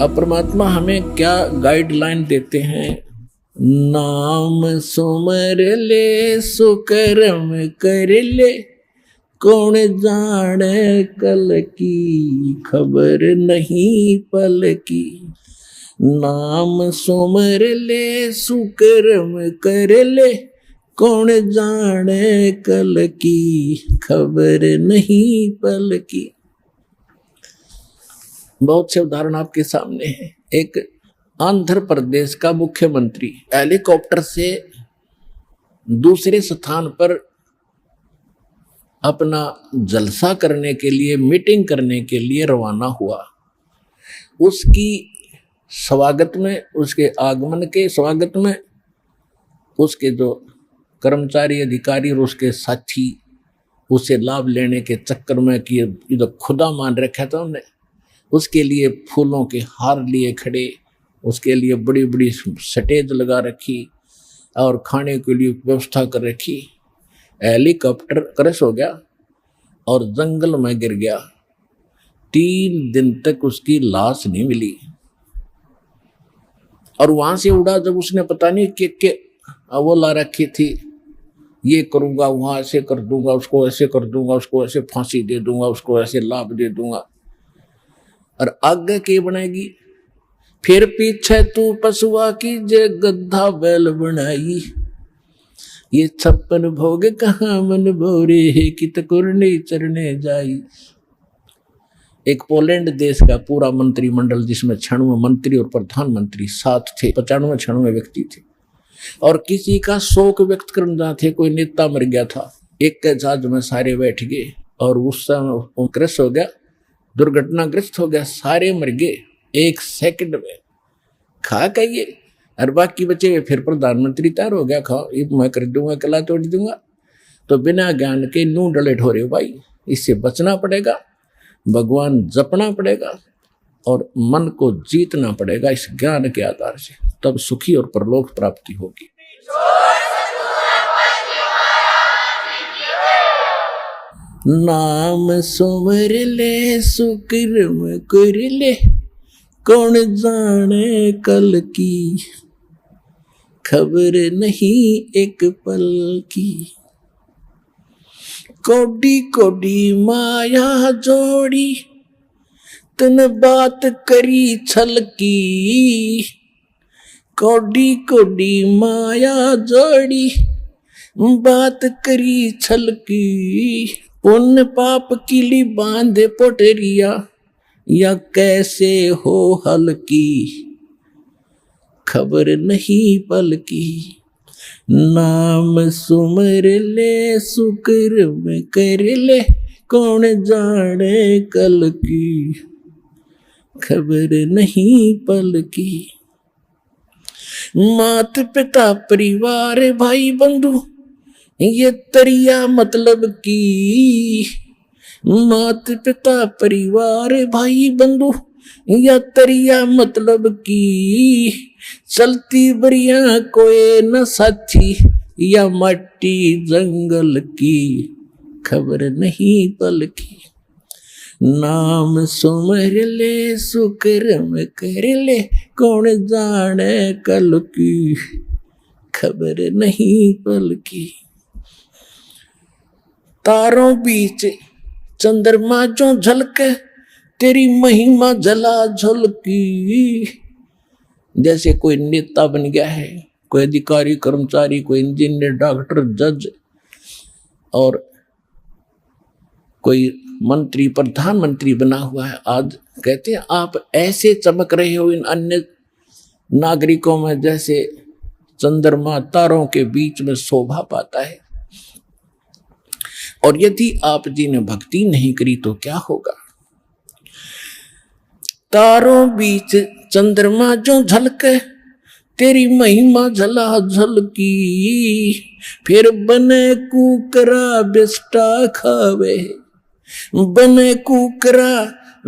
अब परमात्मा हमें क्या गाइडलाइन देते हैं? नाम सुमर ले सुकर्म कर ले, कौन जाने कल की खबर नहीं पल की। नाम सुमर ले सुकर्म कर ले, कौन जाने कल की खबर नहीं पल की। बहुत से उदाहरण आपके सामने हैं। एक आंध्र प्रदेश का मुख्यमंत्री हेलीकॉप्टर से दूसरे स्थान पर अपना जलसा करने के लिए, मीटिंग करने के लिए रवाना हुआ। उसकी स्वागत में, उसके आगमन के स्वागत में उसके जो कर्मचारी, अधिकारी और उसके साथी उसे लाभ लेने के चक्कर में कि ये तो खुदा मान रखा था उन्हें, उसके लिए फूलों के हार लिए खड़े, उसके लिए बड़ी बड़ी स्टेज लगा रखी और खाने के लिए व्यवस्था कर रखी। हेलीकॉप्टर क्रैश हो गया और जंगल में गिर गया। 3 दिन तक उसकी लाश नहीं मिली। और वहां से उड़ा जब उसने पता नहीं कि वो ला रखी थी, ये करूंगा, वहां ऐसे कर दूंगा, उसको ऐसे कर दूंगा, उसको ऐसे फांसी दे दूंगा, उसको ऐसे लाभ दे दूंगा। और आगे की बनेगी, फिर पीछे तू पशुआ की जे गद्दा बैल बनाई, ये 56 भोग कहाँ मन भोरे है कि तकुरने चरने जाई। एक पोलैंड देश का पूरा मंत्रिमंडल, जिसमें 96 मंत्री और प्रधानमंत्री साथ थे, 95-96 व्यक्ति थे, और किसी का शोक व्यक्त करना थे, कोई नेता मर गया था। एक के जहाज में सारे बैठ गए और उस समय क्रैश हो गया, दुर्घटनाग्रस्त हो गया, सारे मर गए 1 सेकंड में। खा कहिए और बाकी बचे हुए फिर प्रधानमंत्री तैयार हो गया, खाओ ये मैं कर दूंगा, कला तोड़ दूंगा। तो बिना ज्ञान के नू डले ठोरे भाई, इससे बचना पड़ेगा, भगवान जपना पड़ेगा और मन को जीतना पड़ेगा इस ज्ञान के आधार से, तब सुखी और परलोक प्राप्ति होगी। नाम सुमर ले सुकर्म कर ले, कौन जाने कल की खबर नहीं एक पल की। कोडी कोडी माया जोड़ी, तन बात करी छल की। कोडी कोडी माया जोड़ी, बात करी छल की। पुण्य पाप किली बांधे पोटरिया, या कैसे हो हल की खबर नहीं पल की। नाम सुमर ले सुकर्म कर ले, कौन जाने कल की खबर नहीं पल की। मात पिता परिवार भाई बंधु, ये तरिया मतलब की। मात पिता परिवार भाई बंधु, या तरिया मतलब की। चलती बरिया कोई न साथी, या मट्टी जंगल की खबर नहीं पल की। नाम सुमर ले सुकर्म कर ले, कौन जाने कल की खबर नहीं पल की। तारों बीच चंद्रमा जो झलके, तेरी महिमा जला झलकी। जैसे कोई नेता बन गया है, कोई अधिकारी कर्मचारी, कोई इंजीनियर, डॉक्टर, जज और कोई मंत्री, प्रधानमंत्री बना हुआ है। आज कहते हैं आप ऐसे चमक रहे हो इन अन्य नागरिकों में जैसे चंद्रमा तारों के बीच में शोभा पाता है। और यदि आप जी ने भक्ति नहीं करी तो क्या होगा। तारों बीच चंद्रमा जो झलके, तेरी महिमा झला झलकी। फिर बने कुकरा बेस्टा खावे, बने कुकरा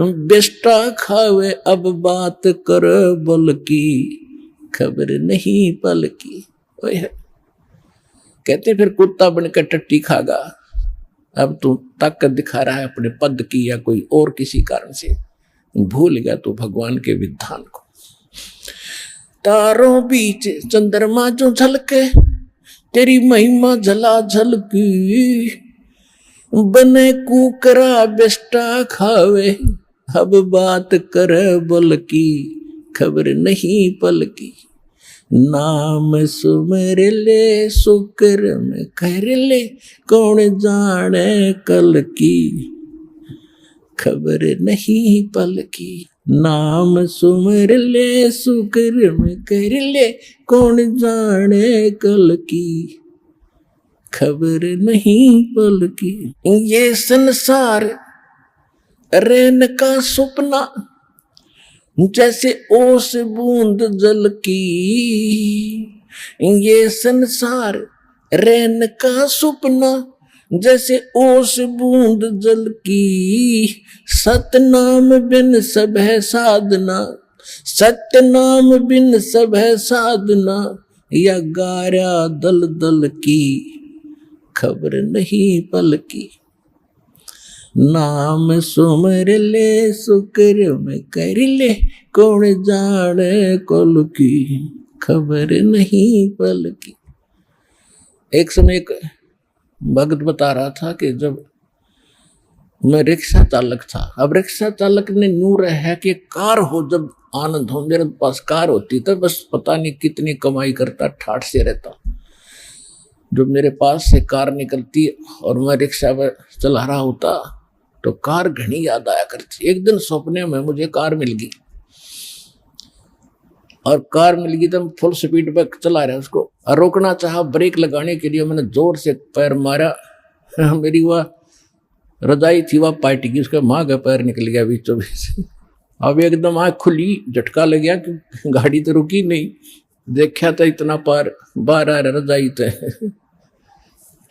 बेस्टा खावे। अब बात कर बल की खबर नहीं पल की। कहते फिर कुत्ता बनकर टट्टी खागा। अब तू ताकत दिखा रहा है अपने पद की या कोई और किसी कारण से, भूल गया तो भगवान के विधान को। तारों बीच चंद्रमा जो झलके, तेरी महिमा झला झलकी, बने कुकरा बेस्टा खावे, अब बात कर बल की, खबर नहीं पल की। नाम सुमर ले सुकर्म कर ले, कौन जाने कल की, खबर नहीं पल की। नाम सुमर ले सुकर्म कर ले, कौन जाने कल की, खबर नहीं पल की। ये संसार रैन का सपना, जैसे ओस बूंद जल की। ये संसार रैन का सपना, जैसे ओस बूंद जल की। सतनाम बिन सब है साधना, सतनाम बिन सब है साधना, या गारा दल दल की, खबर नहीं पल की। नाम सुमर ले सुकर्म कर ले, कौन जाने कल की, खबर नहीं पल की। एक समय एक भक्त बता रहा था कि जब मैं रिक्शा चालक था, अब रिक्शा चालक ने नूर है कि कार हो जब आनंद हो। मेरे पास कार होती तो बस पता नहीं कितनी कमाई करता, ठाठ से रहता। जब मेरे पास से कार निकलती और मैं रिक्शा पर चला रहा होता तो कार घनी याद आया करती। एक दिन सपने में मुझे कार मिल गई, और कार मिल गई तो हम फुल स्पीड पर चला रहे उसको, और रोकना चाहा ब्रेक लगाने के लिए मैंने जोर से पैर मारा। मेरी वह रजाई थी वह पार्टी की, उसका माँ का पैर निकल गया बीचों बीच। अब एकदम आँख खुली, झटका लग गया कि गाड़ी तो रुकी नहीं। देखा था इतना पार बाहर आ रहा रजाई तो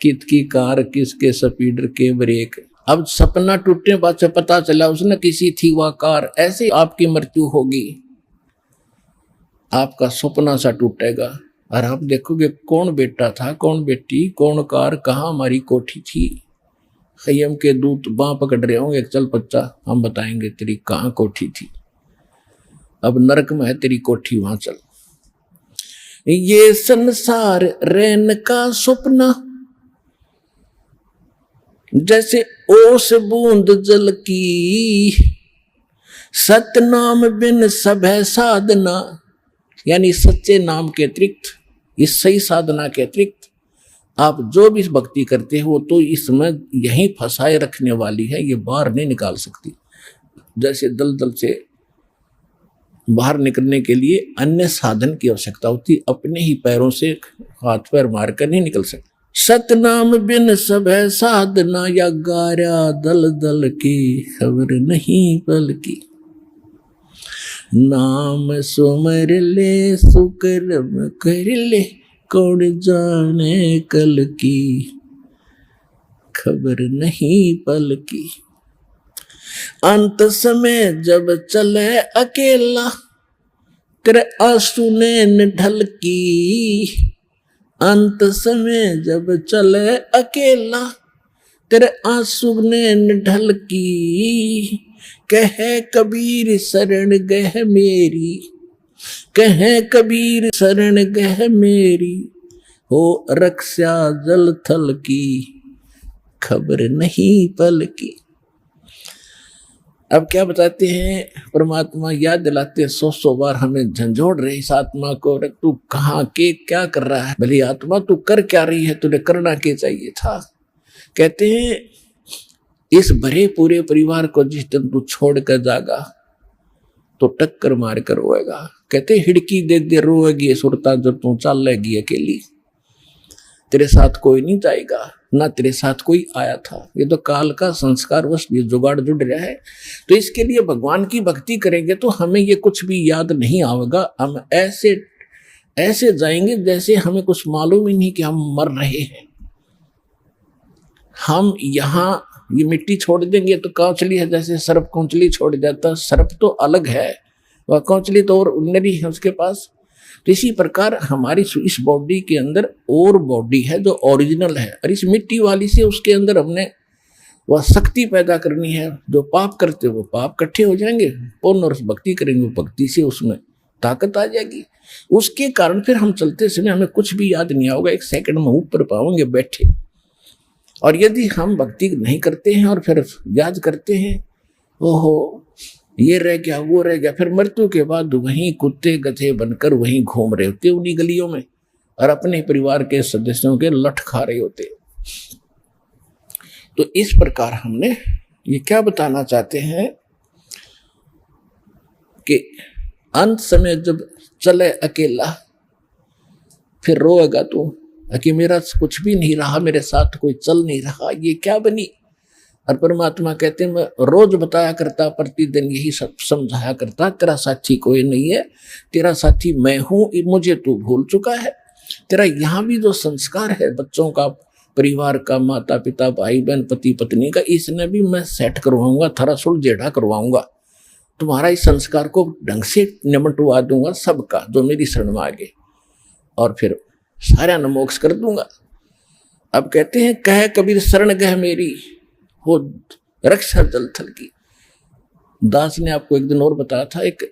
कित की कार, किसके स्पीडर के ब्रेक। अब सपना टूटने बाद से पता चला उसने किसी थी वह कार। ऐसे आपकी मृत्यु होगी, आपका सपना सा टूटेगा और आप देखोगे कौन बेटा था, कौन बेटी, कौन कार, कहाँ हमारी कोठी थी। खय्यम के दूत बाँ पकड़ रहे होंगे, चल बच्चा हम बताएंगे तेरी कहाँ कोठी थी। अब नरक में है तेरी कोठी, वहां चल। ये संसार रैन का सपना, जैसे ओस बूंद जल की। सतनाम बिन सब है साधना, यानी सच्चे नाम के अतिरिक्त, इस सही साधना के अतिरिक्त आप जो भी भक्ति करते हो तो इसमें यहीं फंसाए रखने वाली है, ये बाहर नहीं निकाल सकती। जैसे दलदल से बाहर निकलने के लिए अन्य साधन की आवश्यकता होती, अपने ही पैरों से हाथ पैर मारकर नहीं निकल सकते। सतनाम बिन सब है साधना, या गारा दल दल की, खबर नहीं पल की। नाम सुमर ले सुकर्म कर ले, कौन जाने कल की, खबर नहीं पल की। अंत समय जब चले अकेला, तेरे आंसू ने ढल की। अंत समय जब चले अकेला, तेरे आंसू ने ढल की। कहे कबीर शरण गह मेरी, कहे कबीर शरण गह मेरी, हो रक्षा जल थल की, खबर नहीं पल की। अब क्या बताते हैं परमात्मा, याद दिलाते हैं 100 बार हमें झंझोड़ रहे इस आत्मा को, तू कहाँ के क्या कर रहा है। भले आत्मा तू कर क्या रही है, तुझे करना क्या चाहिए था। कहते हैं इस भरे पूरे परिवार को जिस दिन तू छोड़ कर जागा तो टक्कर मार कर रोएगा। कहते हिड़की दे दे रोएगी सुरता जब तू चल लेगी अकेली। तेरे साथ कोई नहीं जाएगा, ना तेरे साथ कोई आया था। ये तो काल का संस्कार बस ये जुगाड़ जुड़ रहा है। तो इसके लिए भगवान की भक्ति करेंगे तो हमें ये कुछ भी याद नहीं आएगा। हम ऐसे ऐसे जाएंगे जैसे हमें कुछ मालूम ही नहीं कि हम मर रहे हैं। हम यहाँ ये मिट्टी छोड़ देंगे तो कौचली है, जैसे सर्प कौचली छोड़ जाता। सर्प तो अलग है, वह कौचली तो और उन्नरी है उसके पास। तो इसी प्रकार हमारी इस बॉडी के अंदर और बॉडी है जो ओरिजिनल है, और इस मिट्टी वाली से उसके अंदर हमने वह शक्ति पैदा करनी है। जो पाप करते वो पाप इकट्ठे हो जाएंगे, पुण्य और भक्ति करेंगे वो भक्ति से उसमें ताकत आ जाएगी। उसके कारण फिर हम चलते समय हमें कुछ भी याद नहीं आओगे, 1 सेकंड में ऊपर पाओगे बैठे। और यदि हम भक्ति नहीं करते हैं और फिर याद करते हैं, ओहो ये रह गया वो रह गया, फिर मृत्यु के बाद वहीं कुत्ते गधे बनकर वहीं घूम रहे होते उन्हीं गलियों में और अपने परिवार के सदस्यों के लठ खा रहे होते। तो इस प्रकार हमने ये क्या बताना चाहते हैं कि अंत समय जब चले अकेला फिर रोएगा तू कि मेरा कुछ भी नहीं रहा, मेरे साथ कोई चल नहीं रहा, ये क्या बनी। और परमात्मा कहते हैं मैं रोज बताया करता, प्रतिदिन यही सब समझाया करता, तेरा साथी कोई नहीं है, तेरा साथी मैं हूं, मुझे तू भूल चुका है। तेरा यहाँ भी जो संस्कार है बच्चों का, परिवार का, माता पिता भाई बहन पति पत्नी का, इसने भी मैं सेट करवाऊंगा, थोड़ा सुलझेड़ा करवाऊंगा, तुम्हारा इस संस्कार को ढंग से निमटवा दूंगा सबका जो मेरी शरण में आगे, और फिर सारा न मोक्ष कर दूंगा। अब कहते हैं कह कबीर शरण गह मेरी हो रक्षा जल थल की। दास ने आपको एक दिन और बताया था, एक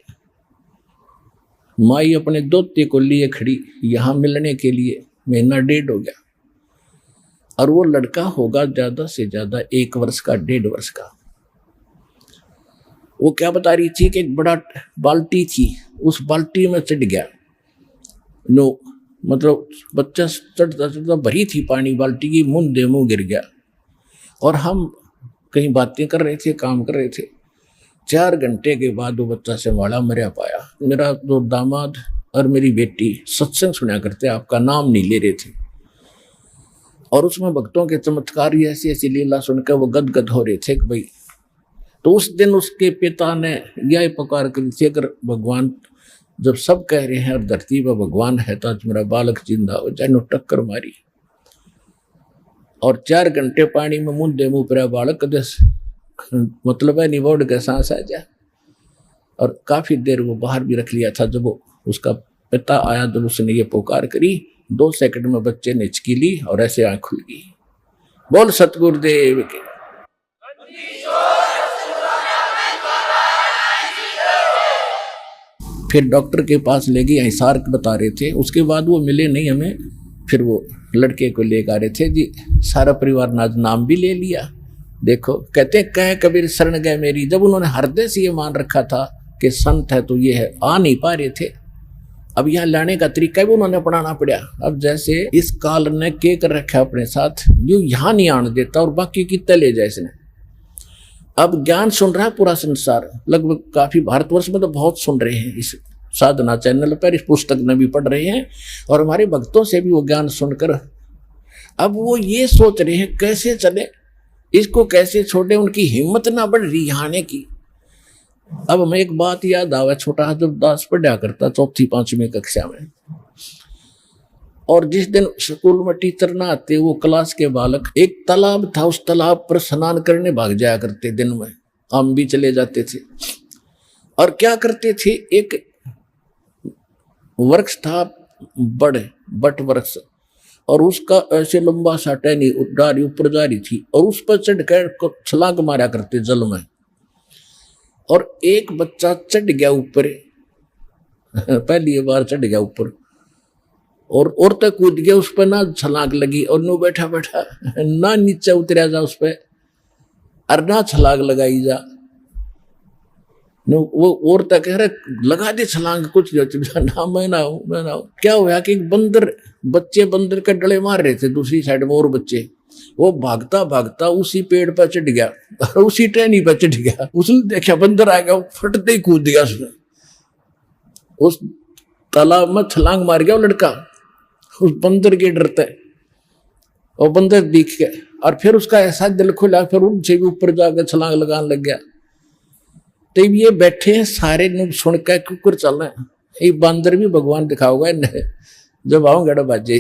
माई अपने दोते को लिए खड़ी यहां मिलने के लिए, 1.5 महीना हो गया, और वो लड़का होगा ज्यादा से ज्यादा 1 वर्ष का 1.5 वर्ष का। वो क्या बता रही थी कि एक बड़ा बाल्टी थी, उस बाल्टी में चढ़ गया, नो मतलब बच्चा चढ़ता चढ़ता भरी थी पानी बाल्टी की, मुंह मुंह गिर गया। और हम कहीं बातें कर रहे थे, काम कर रहे थे, 4 घंटे के बाद वो बच्चा संभाला मरा पाया। मेरा जो दामाद और मेरी बेटी सत्संग सुना करते, आपका नाम नहीं ले रहे थे, और उसमें भक्तों के चमत्कार ऐसी ऐसी लीला सुनकर वो गदगद हो रहे थे कि भाई। तो उस दिन उसके पिता ने यह पुकार करी थी, अगर भगवान जब सब कह रहे हैं और धरती पर भगवान है तो आज मेरा बालक जिंदा हो जाए, टक्कर मारी। और 4 घंटे पानी में मुंह मुंह पर बालक दस मतलब है निबोड़ के सांस आ जाए। और काफी देर वो बाहर भी रख लिया था। जब वो उसका पिता आया, जब उसने ये पुकार करी, 2 सेकंड में बच्चे ने हिचकी ली और ऐसे आंख खुल गई। बोल सतगुरुदेव के। फिर डॉक्टर के पास ले गए, हिसार बता रहे थे, उसके बाद वो मिले नहीं हमें। फिर वो लड़के को लेकर आ रहे थे जी, सारा परिवार ने नाम भी ले लिया। देखो कहते कह कबीर शरण गए मेरी, जब उन्होंने हृदय से ये मान रखा था कि संत है तो ये है, आ नहीं पा रहे थे। अब यहाँ लाने का तरीका भी उन्होंने अपनाना पड़ा। अब जैसे इस काल ने के कर रखा अपने साथ, यू यहाँ नहीं आने देता और बाकी कितने ले जाए इसने। अब ज्ञान सुन रहा है पूरा संसार, लगभग काफी भारतवर्ष में तो बहुत सुन रहे हैं इस साधना चैनल पर, इस पुस्तक में भी पढ़ रहे हैं, और हमारे भक्तों से भी वो ज्ञान सुनकर अब वो ये सोच रहे हैं कैसे चले, इसको कैसे छोड़े, उनकी हिम्मत ना बढ़ रही आने की। अब हमें एक बात याद आवा, छोटा जब दास पढ़ा करता 4वीं 5वीं कक्षा में, और जिस दिन स्कूल में टीचर ना आते, वो क्लास के बालक, एक तालाब था, उस तालाब पर स्नान करने भाग जाया करते दिन में, हम भी चले जाते थे। और क्या करते थे, एक वृक्ष था बट वृक्ष, और उसका ऐसे लंबा सा टहनी डारी ऊपर जा रही थी, और उस पर चढ़कर छलांग मारा करते जल में। और एक बच्चा चढ़ गया ऊपर, पहली बार चढ़ गया ऊपर, और तक कूद गया उस पर, ना छलांग लगी, और नो बैठा बैठा ना नीचे उतरा जा उस पर, और ना छलांग लगाई जा। नो वो और तक कह रहे लगा दे छलांग, कुछ ना मैं ना हूं। क्या हुआ कि बच्चे बंदर के डले मार रहे थे दूसरी साइड में, और बच्चे वो भागता भागता उसी पेड़ पर चढ़ गया और उसी टहनी पर चढ़ गया। उसने देखा बंदर आ गया, फटते ही कूद दिया उसने, उस तालाब में छलांग मार गया वो लड़का उस बंदर के डरते। और बंदर दिख गया, और फिर उसका ऐसा दिल खुला, फिर उनसे भी ऊपर जाकर छलांग लगाने लग गया। तो ये बैठे हैं सारे सुन के कुकर चल रहे हैं, ये बंदर भी भगवान दिखाओगे जब आओ गड़ा बाजे।